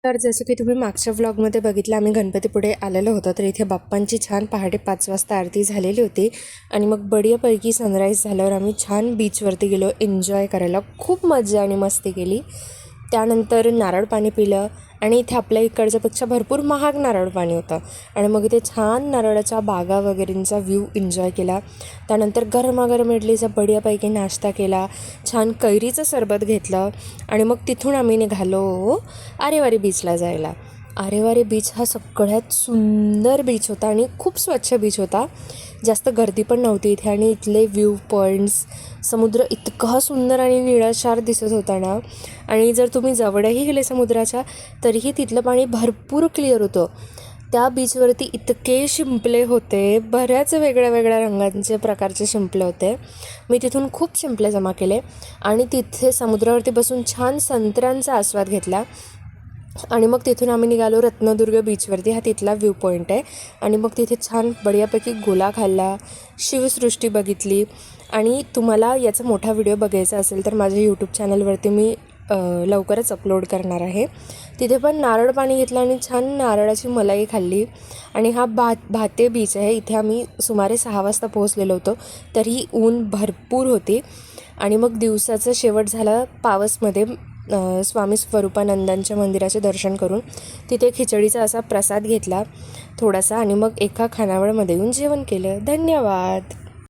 तर जसं की तुम्ही मागच्या व्लॉगमध्ये बघितलं, आम्ही गणपतीपुढे आलेलो होतो. तर इथे बाप्पांची छान पहाटे 5 वाजता आरती झालेली होती आणि मग बढियापैकी सनराईज झाल्यावर आम्ही छान बीचवरती गेलो एन्जॉय करायला. खूप मजा आणि मस्ती केली. त्यानंतर नारळ पाणी पिलं आणि इथे आपल्या इकडच्यापेक्षा भरपूर महाग नारळ पाणी होतं आणि मग इथे छान नारळाच्या बागा वगैरेंचा व्ह्यू एन्जॉय केला. त्यानंतर गरमागरम इडलीचा बढियापैकी नाश्ता केला, छान कैरीचं सरबत घेतलं आणि मग तिथून आम्ही निघालो आरेवारी बीचला जायला. आरेवारी बीच हा सगळ्यात सुंदर बीच होता आणि खूप स्वच्छ बीच होता. जास्त गर्दी पण नव्हती इथे आणि इथले व्ह्यू पॉईंट्स, समुद्र इतका सुंदर आणि निळाशार दिसत होता ना. आणि जर तुम्ही जवळही गेले समुद्राच्या तरीही तिथलं पाणी भरपूर क्लिअर होतं. त्या बीचवरती इतके शिंपले होते, बऱ्याच वेगळ्या वेगळ्या रंगांचे प्रकारचे शिंपले होते. मी तिथून खूप शिंपले जमा केले आणि तिथे समुद्रावरती बसून छान संत्र्यांचा आस्वाद घेतला आणि मग तिथून आम्ही निघालो रत्नदुर्ग बीचवरती. हा तिथला व्ह्यू पॉईंट आहे आणि मग तिथे छान बढियापैकी गोला खाल्ला, शिवसृष्टी बघितली. आणि तुम्हाला याचा मोठा व्हिडिओ बघायचा असेल तर माझ्या यूट्यूब चॅनलवरती मी लवकरच अपलोड करणार आहे. तिथे पण नारळ पाणी घेतलं आणि छान नारळाची मलाई खाल्ली. आणि हा भाते बीच आहे. इथे आम्ही सुमारे 6 वाजता पोहोचलेलो होतो, तरीही ऊन भरपूर होती. आणि मग दिवसाचा शेवट झाला पावसमध्ये स्वामी स्वरूपानंदांच्या मंदिराचे दर्शन करून. तिथे खिचडीचा असा प्रसाद घेतला थोडासा आणि मग एका खानावळमध्ये येऊन जेवण केलं. धन्यवाद.